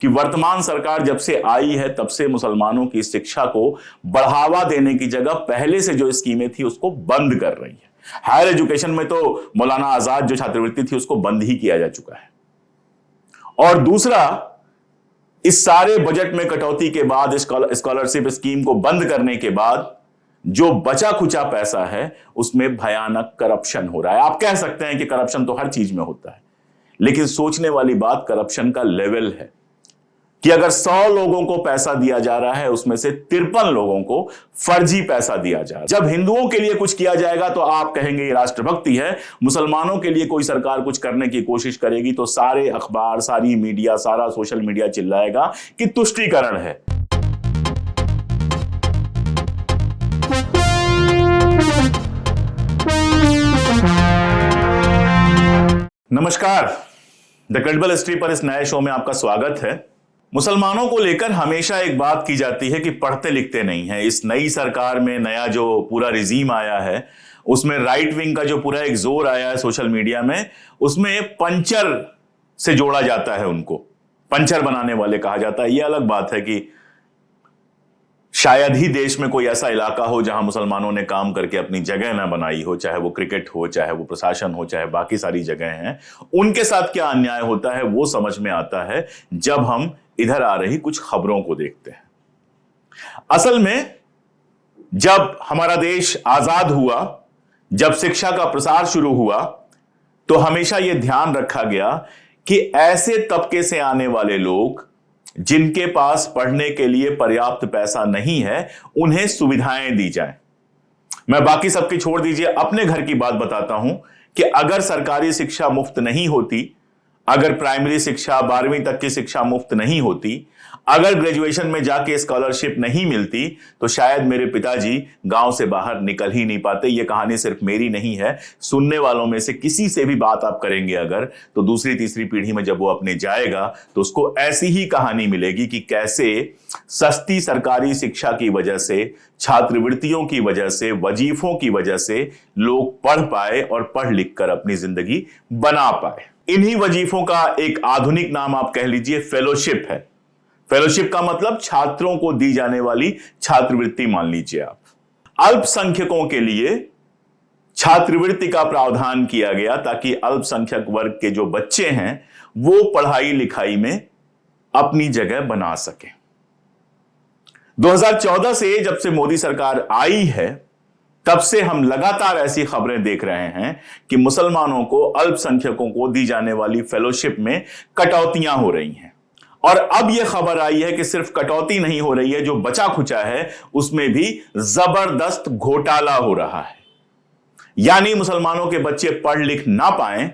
कि वर्तमान सरकार जब से आई है तब से मुसलमानों की शिक्षा को बढ़ावा देने की जगह पहले से जो स्कीमें थी उसको बंद कर रही है। हायर एजुकेशन में तो मौलाना आजाद जो छात्रवृत्ति थी उसको बंद ही किया जा चुका है। और दूसरा, इस सारे बजट में कटौती के बाद, स्कॉलरशिप स्कीम को बंद करने के बाद जो बचा खुचा पैसा है उसमें भयानक करप्शन हो रहा है। आप कह सकते हैं कि करप्शन तो हर चीज में होता है, लेकिन सोचने वाली बात करप्शन का लेवल है कि अगर 100 लोगों को पैसा दिया जा रहा है उसमें से 53 लोगों को फर्जी पैसा दिया जा रहा है। जब हिंदुओं के लिए कुछ किया जाएगा तो आप कहेंगे ये राष्ट्रभक्ति है, मुसलमानों के लिए कोई सरकार कुछ करने की कोशिश करेगी तो सारे अखबार, सारी मीडिया, सारा सोशल मीडिया चिल्लाएगा कि तुष्टीकरण है। नमस्कार, द क्रेडिबल हिस्ट्री पर इस नए शो में आपका स्वागत है। मुसलमानों को लेकर हमेशा एक बात की जाती है कि पढ़ते लिखते नहीं है। इस नई सरकार में नया जो पूरा रिजीम आया है उसमें राइट विंग का जो पूरा एक जोर आया है सोशल मीडिया में, उसमें पंचर से जोड़ा जाता है, उनको पंचर बनाने वाले कहा जाता है। यह अलग बात है कि शायद ही देश में कोई ऐसा इलाका हो जहां मुसलमानों ने काम करके अपनी जगह ना बनाई हो, चाहे वो क्रिकेट हो, चाहे वो प्रशासन हो, चाहे बाकी सारी जगह हैं। उनके साथ क्या अन्याय होता है वो समझ में आता है जब हम इधर आ रही कुछ खबरों को देखते हैं। असल में जब हमारा देश आजाद हुआ, जब शिक्षा का प्रसार शुरू हुआ, तो हमेशा यह ध्यान रखा गया कि ऐसे तबके से आने वाले लोग जिनके पास पढ़ने के लिए पर्याप्त पैसा नहीं है उन्हें सुविधाएं दी जाएं। मैं बाकी सबकी छोड़ दीजिए, अपने घर की बात बताता हूं कि अगर सरकारी शिक्षा मुफ्त नहीं होती, अगर प्राइमरी शिक्षा 12वीं तक की शिक्षा मुफ्त नहीं होती, अगर ग्रेजुएशन में जाके स्कॉलरशिप नहीं मिलती, तो शायद मेरे पिताजी गांव से बाहर निकल ही नहीं पाते। यह कहानी सिर्फ मेरी नहीं है, सुनने वालों में से किसी से भी बात आप करेंगे अगर, तो दूसरी तीसरी पीढ़ी में जब वो अपने जाएगा तो उसको ऐसी ही कहानी मिलेगी कि कैसे सस्ती सरकारी शिक्षा की वजह से, छात्रवृत्तियों की वजह से, वजीफों की वजह से लोग पढ़ पाए और पढ़ लिख कर अपनी जिंदगी बना पाए। इन्हीं वजीफों का एक आधुनिक नाम आप कह लीजिए फेलोशिप है। फेलोशिप का मतलब छात्रों को दी जाने वाली छात्रवृत्ति मान लीजिए आप। अल्पसंख्यकों के लिए छात्रवृत्ति का प्रावधान किया गया ताकि अल्पसंख्यक वर्ग के जो बच्चे हैं वो पढ़ाई लिखाई में अपनी जगह बना सके। 2014 से जब से मोदी सरकार आई है तब से हम लगातार ऐसी खबरें देख रहे हैं कि मुसलमानों को, अल्पसंख्यकों को दी जाने वाली फेलोशिप में कटौतियां हो रही हैं। और अब यह खबर आई है कि सिर्फ कटौती नहीं हो रही है, जो बचा खुचा है उसमें भी जबरदस्त घोटाला हो रहा है। यानी मुसलमानों के बच्चे पढ़ लिख ना पाएं,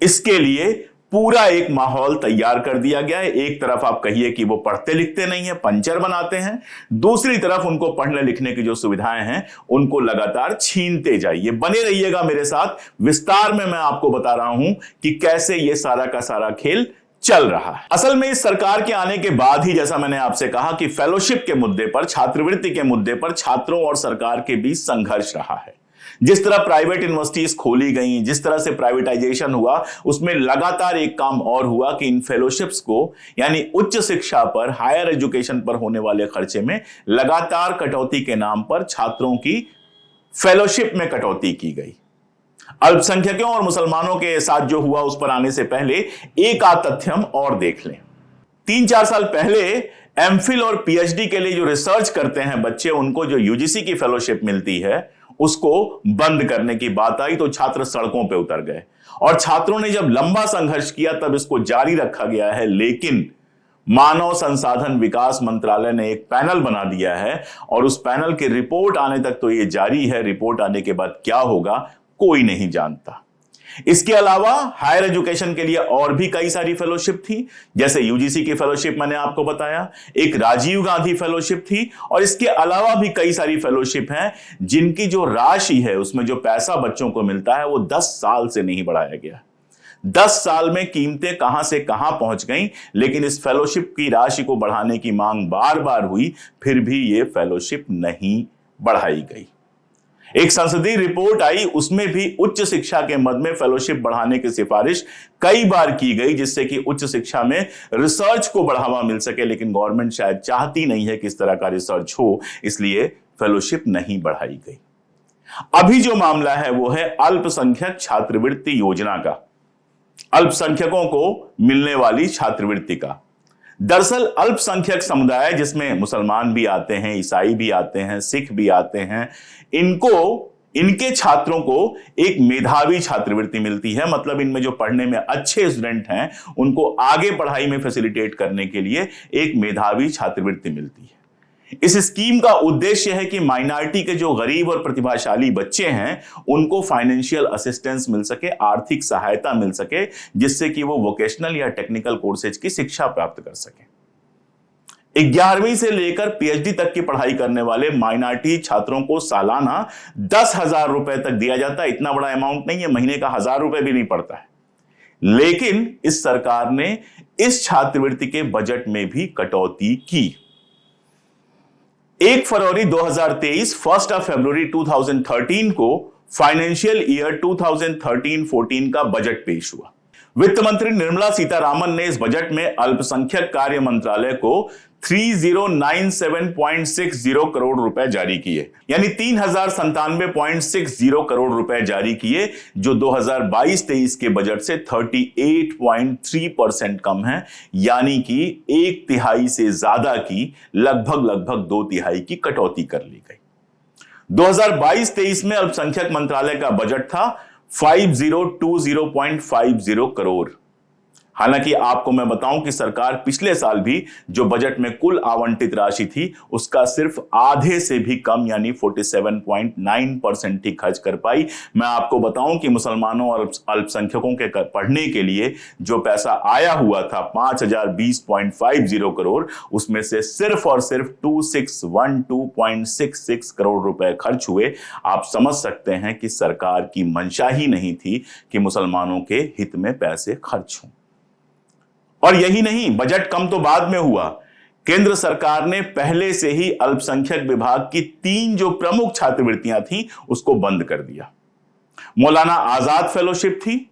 इसके लिए पूरा एक माहौल तैयार कर दिया गया है। एक तरफ आप कहिए कि वो पढ़ते लिखते नहीं है, पंचर बनाते हैं, दूसरी तरफ उनको पढ़ने लिखने की जो सुविधाएं हैं उनको लगातार छीनते जाइए। बने रहिएगा मेरे साथ, विस्तार में मैं आपको बता रहा हूं कि कैसे ये सारा का सारा खेल चल रहा है। असल में इस सरकार के आने के बाद ही, जैसा मैंने आपसे कहा, कि फेलोशिप के मुद्दे पर, छात्रवृत्ति के मुद्दे पर छात्रों और सरकार के बीच संघर्ष रहा है। जिस तरह प्राइवेट यूनिवर्सिटीज खोली गई, जिस तरह से प्राइवेटाइजेशन हुआ, उसमें लगातार एक काम और हुआ कि इन फेलोशिप्स को, यानी उच्च शिक्षा पर, हायर एजुकेशन पर होने वाले खर्चे में लगातार कटौती के नाम पर छात्रों की फेलोशिप में कटौती की गई। अल्पसंख्यकों और मुसलमानों के साथ जो हुआ उस पर आने से पहले एक आध तथ्य हम और देख लें। 3-4 साल पहले एमफिल और पीएचडी के लिए जो रिसर्च करते हैं बच्चे, उनको जो यूजीसी की फेलोशिप मिलती है उसको बंद करने की बात आई तो छात्र सड़कों पे उतर गए। और छात्रों ने जब लंबा संघर्ष किया तब इसको जारी रखा गया है, लेकिन मानव संसाधन विकास मंत्रालय ने एक पैनल बना दिया है और उस पैनल की रिपोर्ट आने तक तो ये जारी है। रिपोर्ट आने के बाद क्या होगा कोई नहीं जानता। इसके अलावा हायर एजुकेशन के लिए और भी कई सारी फेलोशिप थी, जैसे यूजीसी की फेलोशिप मैंने आपको बताया, एक राजीव गांधी फेलोशिप थी, और इसके अलावा भी कई सारी फेलोशिप हैं जिनकी जो राशि है, उसमें जो पैसा बच्चों को मिलता है वो 10 साल से नहीं बढ़ाया गया। 10 साल में कीमतें कहां से कहां पहुंच गईं, लेकिन इस फेलोशिप की राशि को बढ़ाने की मांग बार बार हुई, फिर भी ये फेलोशिप नहीं बढ़ाई गई। एक संसदीय रिपोर्ट आई, उसमें भी उच्च शिक्षा के मद में फेलोशिप बढ़ाने की सिफारिश कई बार की गई, जिससे कि उच्च शिक्षा में रिसर्च को बढ़ावा मिल सके, लेकिन गवर्नमेंट शायद चाहती नहीं है कि इस तरह का रिसर्च हो, इसलिए फेलोशिप नहीं बढ़ाई गई। अभी जो मामला है वो है अल्पसंख्यक छात्रवृत्ति योजना का, अल्पसंख्यकों को मिलने वाली छात्रवृत्ति का। दरअसल अल्पसंख्यक समुदाय, जिसमें मुसलमान भी आते हैं, ईसाई भी आते हैं, सिख भी आते हैं, इनके छात्रों को एक मेधावी छात्रवृत्ति मिलती है। मतलब इनमें जो पढ़ने में अच्छे स्टूडेंट हैं उनको आगे पढ़ाई में फैसिलिटेट करने के लिए एक मेधावी छात्रवृत्ति मिलती है। इस स्कीम का उद्देश्य है कि माइनॉरिटी के जो गरीब और प्रतिभाशाली बच्चे हैं उनको फाइनेंशियल असिस्टेंस मिल सके, आर्थिक सहायता मिल सके, जिससे कि वो वोकेशनल या टेक्निकल कोर्सेज की शिक्षा प्राप्त कर सके। 11वीं से लेकर पीएचडी तक की पढ़ाई करने वाले माइनॉरिटी छात्रों को सालाना 10,000 रुपए तक दिया जाता है। इतना बड़ा अमाउंट नहीं है, महीने का 1,000 रुपए भी नहीं पड़ता है। लेकिन इस सरकार ने इस छात्रवृत्ति के बजट में भी कटौती की। 1 फरवरी 2023, 1 फरवरी 2013 को फाइनेंशियल ईयर 2013-14 का बजट पेश हुआ। वित्त मंत्री निर्मला सीतारामन ने इस बजट में अल्पसंख्यक कार्य मंत्रालय को 3097.60 करोड़ रुपए जारी किए, यानी 3097.60 करोड़ रुपए जारी किए, जो 2022-23 के बजट से 38.3% कम है, यानी कि 1/3 से ज्यादा की लगभग 2/3 की कटौती कर ली गई। 2022-23 में अल्पसंख्यक मंत्रालय का बजट था 5020.50 करोड़। हालांकि आपको मैं बताऊं कि सरकार पिछले साल भी जो बजट में कुल आवंटित राशि थी उसका सिर्फ आधे से भी कम, यानी 47.9% ही खर्च कर पाई। मैं आपको बताऊं कि मुसलमानों और अल्पसंख्यकों के पढ़ने के लिए जो पैसा आया हुआ था 5020.50 करोड़, उसमें से सिर्फ और सिर्फ 2612.66 करोड़ रुपए खर्च हुए। आप समझ सकते हैं कि सरकार की मंशा ही नहीं थी कि मुसलमानों के हित में पैसे खर्च हों। और यही नहीं, बजट कम तो बाद में हुआ, केंद्र सरकार ने पहले से ही अल्पसंख्यक विभाग की 3 जो प्रमुख छात्रवृत्तियां थी उसको बंद कर दिया। मौलाना आजाद फेलोशिप थी,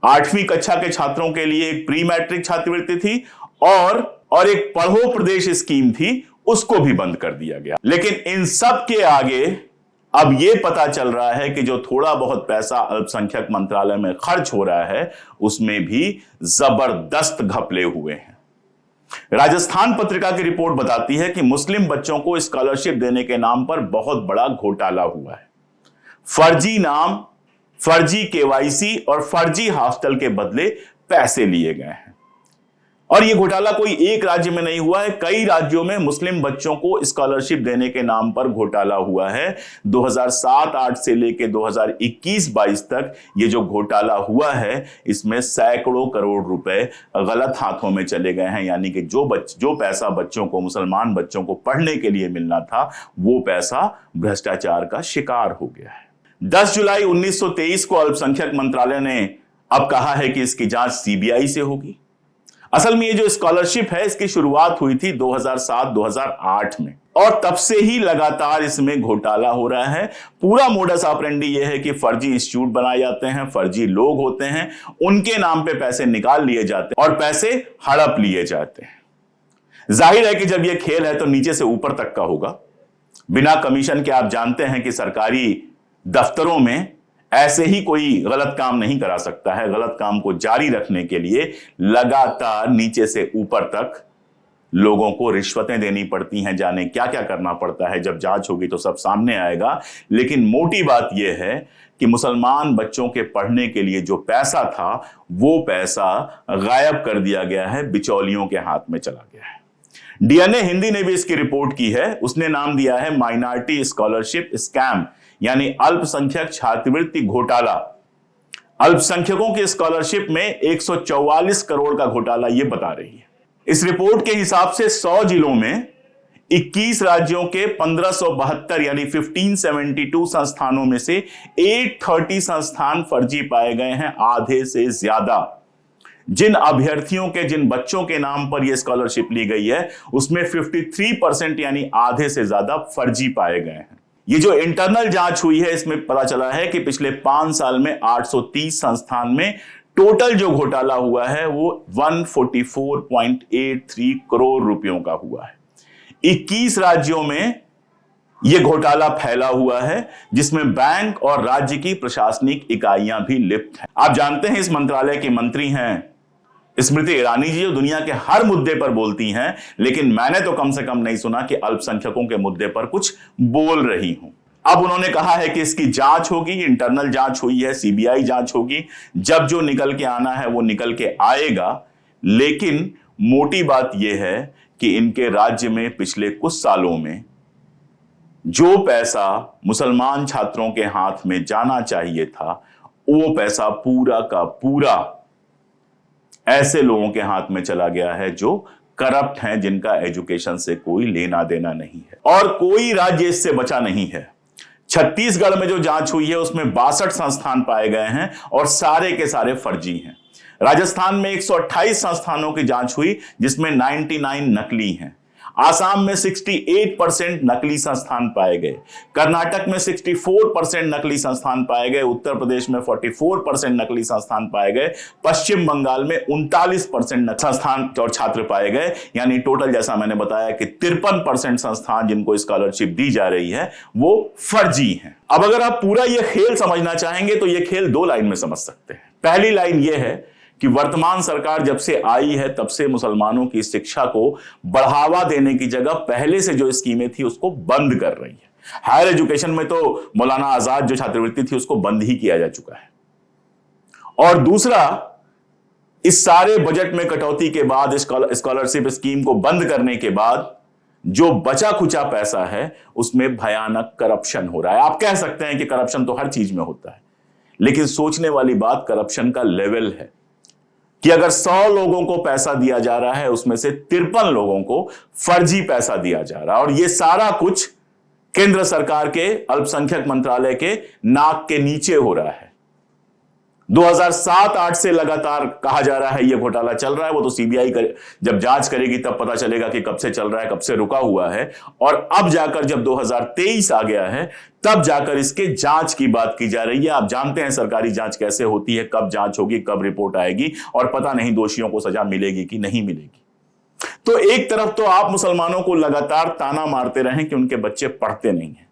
8वीं कक्षा के छात्रों के लिए एक प्री मैट्रिक छात्रवृत्ति थी, और एक पढ़ो प्रदेश स्कीम थी, उसको भी बंद कर दिया गया। लेकिन इन सब के आगे अब यह पता चल रहा है कि जो थोड़ा बहुत पैसा अल्पसंख्यक मंत्रालय में खर्च हो रहा है उसमें भी जबरदस्त घपले हुए हैं। राजस्थान पत्रिका की रिपोर्ट बताती है कि मुस्लिम बच्चों को स्कॉलरशिप देने के नाम पर बहुत बड़ा घोटाला हुआ है। फर्जी नाम, फर्जी केवाईसी और फर्जी हॉस्टल के बदले पैसे लिए गए हैं। और यह घोटाला कोई एक राज्य में नहीं हुआ है, कई राज्यों में मुस्लिम बच्चों को स्कॉलरशिप देने के नाम पर घोटाला हुआ है। 2007-8 से लेकर 2021-22 तक ये जो घोटाला हुआ है इसमें सैकड़ों करोड़ रुपए गलत हाथों में चले गए हैं, यानी कि जो पैसा बच्चों को, मुसलमान बच्चों को पढ़ने के लिए मिलना था वो पैसा भ्रष्टाचार का शिकार हो गया है। 10 जुलाई 1923 को अल्पसंख्यक मंत्रालय ने अब कहा है कि इसकी जांच सीबीआई से होगी। असल में ये जो स्कॉलरशिप है इसकी शुरुआत हुई थी 2007-2008 में, और तब से ही लगातार इसमें घोटाला हो रहा है। पूरा मोडस ऑपरेंडी ये है कि फर्जी इंस्टीट्यूट बनाए जाते हैं, फर्जी लोग होते हैं, उनके नाम पे पैसे निकाल लिए जाते हैं और पैसे हड़प लिए जाते हैं। जाहिर है कि जब ये खेल है तो नीचे से ऊपर तक का होगा। बिना कमीशन के आप जानते हैं कि सरकारी दफ्तरों में ऐसे ही कोई गलत काम नहीं करा सकता है। गलत काम को जारी रखने के लिए लगातार नीचे से ऊपर तक लोगों को रिश्वतें देनी पड़ती हैं, जाने क्या क्या करना पड़ता है। जब जांच होगी तो सब सामने आएगा। लेकिन मोटी बात यह है कि मुसलमान बच्चों के पढ़ने के लिए जो पैसा था वो पैसा गायब कर दिया गया है, बिचौलियों के हाथ में चला गया है। डीएनए हिंदी ने भी इसकी रिपोर्ट की है। उसने नाम दिया है माइनॉरिटी स्कॉलरशिप स्कैम, यानी अल्पसंख्यक छात्रवृत्ति घोटाला। अल्पसंख्यकों की स्कॉलरशिप में 144 करोड़ का घोटाला ये बता रही है। इस रिपोर्ट के हिसाब से 100 जिलों में 21 राज्यों के 1572 यानी 1572 संस्थानों में से 830 संस्थान फर्जी पाए गए हैं, आधे से ज्यादा। जिन अभ्यर्थियों के, जिन बच्चों के नाम पर यह स्कॉलरशिप ली गई है उसमें 53% यानी आधे से ज्यादा फर्जी पाए गए हैं। ये जो इंटरनल जांच हुई है इसमें पता चला है कि पिछले 5 साल में 830 संस्थान में टोटल जो घोटाला हुआ है वो 144.83 करोड़ रुपयों का हुआ है। 21 राज्यों में यह घोटाला फैला हुआ है, जिसमें बैंक और राज्य की प्रशासनिक इकाइयां भी लिप्त हैं। आप जानते हैं इस मंत्रालय की मंत्री हैं स्मृति ईरानी जी, जो दुनिया के हर मुद्दे पर बोलती हैं, लेकिन मैंने तो कम से कम नहीं सुना कि अल्पसंख्यकों के मुद्दे पर कुछ बोल रही हूं। अब उन्होंने कहा है कि इसकी जांच होगी, इंटरनल जांच हुई है, सीबीआई जांच होगी, जब जो निकल के आना है वो निकल के आएगा। लेकिन मोटी बात यह है कि इनके राज्य में पिछले कुछ सालों में जो पैसा मुसलमान छात्रों के हाथ में जाना चाहिए था, वो पैसा पूरा का पूरा ऐसे लोगों के हाथ में चला गया है जो करप्ट हैं, जिनका एजुकेशन से कोई लेना देना नहीं है, और कोई राज्य इससे बचा नहीं है। छत्तीसगढ़ में जो जांच हुई है उसमें 62 संस्थान पाए गए हैं और सारे के सारे फर्जी हैं। राजस्थान में 128 संस्थानों की जांच हुई जिसमें 99 नकली हैं। आसाम में 68% नकली संस्थान पाए गए, कर्नाटक में 64% नकली संस्थान पाए गए, उत्तर प्रदेश में 44% नकली संस्थान पाए गए, पश्चिम बंगाल में 39% संस्थान और छात्र पाए गए। यानी टोटल, जैसा मैंने बताया, कि 53% संस्थान जिनको स्कॉलरशिप दी जा रही है वो फर्जी हैं। अब अगर आप पूरा ये खेल समझना चाहेंगे तो ये खेल 2 लाइन में समझ सकते हैं। पहली लाइन ये है कि वर्तमान सरकार जब से आई है तब से मुसलमानों की शिक्षा को बढ़ावा देने की जगह पहले से जो स्कीमें थी उसको बंद कर रही है। हायर एजुकेशन में तो मौलाना आजाद जो छात्रवृत्ति थी उसको बंद ही किया जा चुका है। और दूसरा, इस सारे बजट में कटौती के बाद, स्कॉलरशिप स्कीम को बंद करने के बाद जो बचा खुचा पैसा है उसमें भयानक करप्शन हो रहा है। आप कह सकते हैं कि करप्शन तो हर चीज में होता है, लेकिन सोचने वाली बात करप्शन का लेवल है कि अगर 100 लोगों को पैसा दिया जा रहा है उसमें से 53 लोगों को फर्जी पैसा दिया जा रहा है, और यह सारा कुछ केंद्र सरकार के अल्पसंख्यक मंत्रालय के नाक के नीचे हो रहा है। 2007-8 से लगातार कहा जा रहा है यह घोटाला चल रहा है। वो तो सीबीआई जब जांच करेगी तब पता चलेगा कि कब से चल रहा है, कब से रुका हुआ है। और अब जाकर जब 2023 आ गया है तब जाकर इसके जांच की बात की जा रही है। आप जानते हैं सरकारी जांच कैसे होती है, कब जांच होगी, कब रिपोर्ट आएगी, और पता नहीं दोषियों को सजा मिलेगी कि नहीं मिलेगी। तो एक तरफ तो आप मुसलमानों को लगातार ताना मारते रहें कि उनके बच्चे पढ़ते नहीं हैं,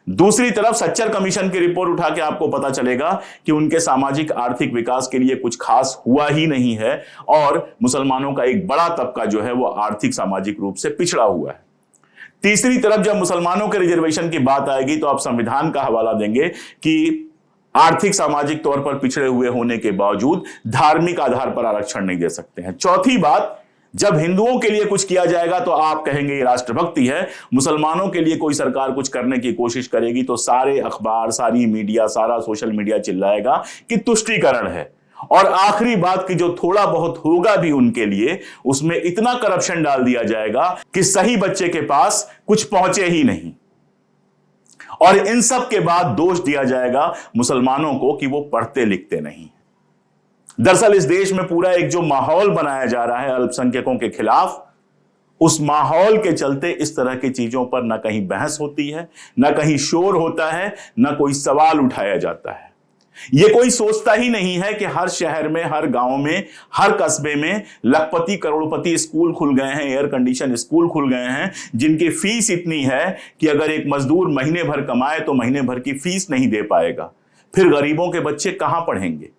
दूसरी तरफ सच्चर कमीशन की रिपोर्ट उठा के आपको पता चलेगा कि उनके सामाजिक आर्थिक विकास के लिए कुछ खास हुआ ही नहीं है, और मुसलमानों का एक बड़ा तबका जो है वो आर्थिक सामाजिक रूप से पिछड़ा हुआ है। तीसरी तरफ जब मुसलमानों के रिजर्वेशन की बात आएगी तो आप संविधान का हवाला देंगे कि आर्थिक सामाजिक तौर पर पिछड़े हुए होने के बावजूद धार्मिक आधार पर आरक्षण नहीं दे सकते हैं। चौथी बात, जब हिंदुओं के लिए कुछ किया जाएगा तो आप कहेंगे ये राष्ट्रभक्ति है, मुसलमानों के लिए कोई सरकार कुछ करने की कोशिश करेगी तो सारे अखबार, सारी मीडिया, सारा सोशल मीडिया चिल्लाएगा कि तुष्टीकरण है। और आखिरी बात कि जो थोड़ा बहुत होगा भी उनके लिए, उसमें इतना करप्शन डाल दिया जाएगा कि सही बच्चे के पास कुछ पहुंचे ही नहीं। और इन सब के बाद दोष दिया जाएगा मुसलमानों को कि वो पढ़ते लिखते नहीं। दरअसल इस देश में पूरा एक जो माहौल बनाया जा रहा है अल्पसंख्यकों के खिलाफ, उस माहौल के चलते इस तरह की चीजों पर न कहीं बहस होती है, न कहीं शोर होता है, न कोई सवाल उठाया जाता है। यह कोई सोचता ही नहीं है कि हर शहर में, हर गांव में, हर कस्बे में लखपति करोड़पति स्कूल खुल गए हैं, एयर कंडीशन स्कूल खुल गए हैं, जिनकी फीस इतनी है कि अगर एक मजदूर महीने भर कमाए तो महीने भर की फीस नहीं दे पाएगा। फिर गरीबों के बच्चे कहां पढ़ेंगे?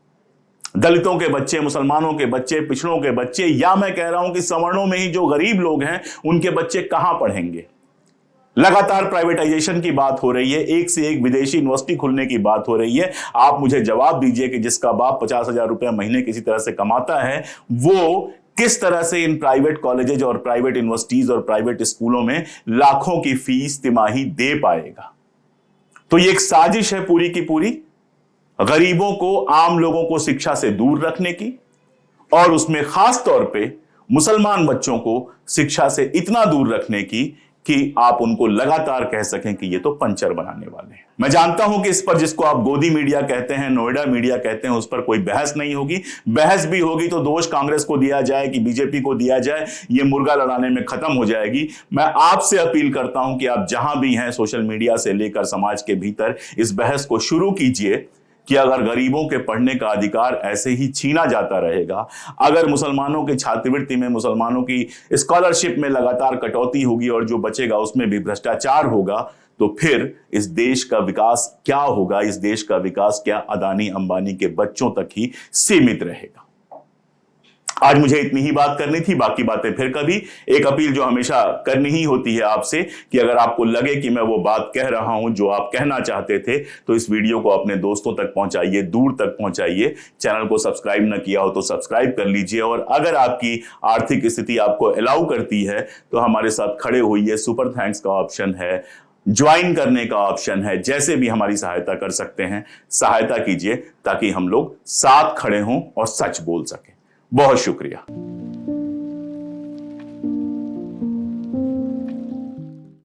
दलितों के बच्चे, मुसलमानों के बच्चे, पिछड़ों के बच्चे, या मैं कह रहा हूं कि सवर्णों में ही जो गरीब लोग हैं उनके बच्चे कहां पढ़ेंगे? लगातार प्राइवेटाइजेशन की बात हो रही है, एक से एक विदेशी यूनिवर्सिटी खुलने की बात हो रही है। आप मुझे जवाब दीजिए कि जिसका बाप 50,000 रुपए महीने किसी तरह से कमाता है, वो किस तरह से इन प्राइवेट कॉलेजेज और प्राइवेट यूनिवर्सिटीज और प्राइवेट स्कूलों में लाखों की फीस तिमाही दे पाएगा? तो ये एक साजिश है पूरी की पूरी, गरीबों को, आम लोगों को शिक्षा से दूर रखने की, और उसमें खास तौर पे मुसलमान बच्चों को शिक्षा से इतना दूर रखने की कि आप उनको लगातार कह सकें कि ये तो पंचर बनाने वाले हैं। मैं जानता हूं कि इस पर, जिसको आप गोदी मीडिया कहते हैं, नोएडा मीडिया कहते हैं, उस पर कोई बहस नहीं होगी। बहस भी होगी तो दोष कांग्रेस को दिया जाए कि बीजेपी को दिया जाए, ये मुर्गा लड़ाने में खत्म हो जाएगी। मैं आपसे अपील करता हूं कि आप जहां भी हैं, सोशल मीडिया से लेकर समाज के भीतर, इस बहस को शुरू कीजिए कि अगर गरीबों के पढ़ने का अधिकार ऐसे ही छीना जाता रहेगा, अगर मुसलमानों की छात्रवृत्ति में, मुसलमानों की स्कॉलरशिप में लगातार कटौती होगी और जो बचेगा उसमें भी भ्रष्टाचार होगा, तो फिर इस देश का विकास क्या होगा? इस देश का विकास क्या अदानी अंबानी के बच्चों तक ही सीमित रहेगा? आज मुझे इतनी ही बात करनी थी, बाकी बातें फिर कभी। एक अपील जो हमेशा करनी ही होती है आपसे कि अगर आपको लगे कि मैं वो बात कह रहा हूं जो आप कहना चाहते थे, तो इस वीडियो को अपने दोस्तों तक पहुंचाइए, दूर तक पहुंचाइए। चैनल को सब्सक्राइब ना किया हो तो सब्सक्राइब कर लीजिए, और अगर आपकी आर्थिक स्थिति आपको अलाउ करती है तो हमारे साथ खड़े होइए। सुपर थैंक्स का ऑप्शन है, ज्वाइन करने का ऑप्शन है, जैसे भी हमारी सहायता कर सकते हैं, सहायता कीजिए ताकि हम लोग साथ खड़े हों और सच बोल सकें। बहुत शुक्रिया।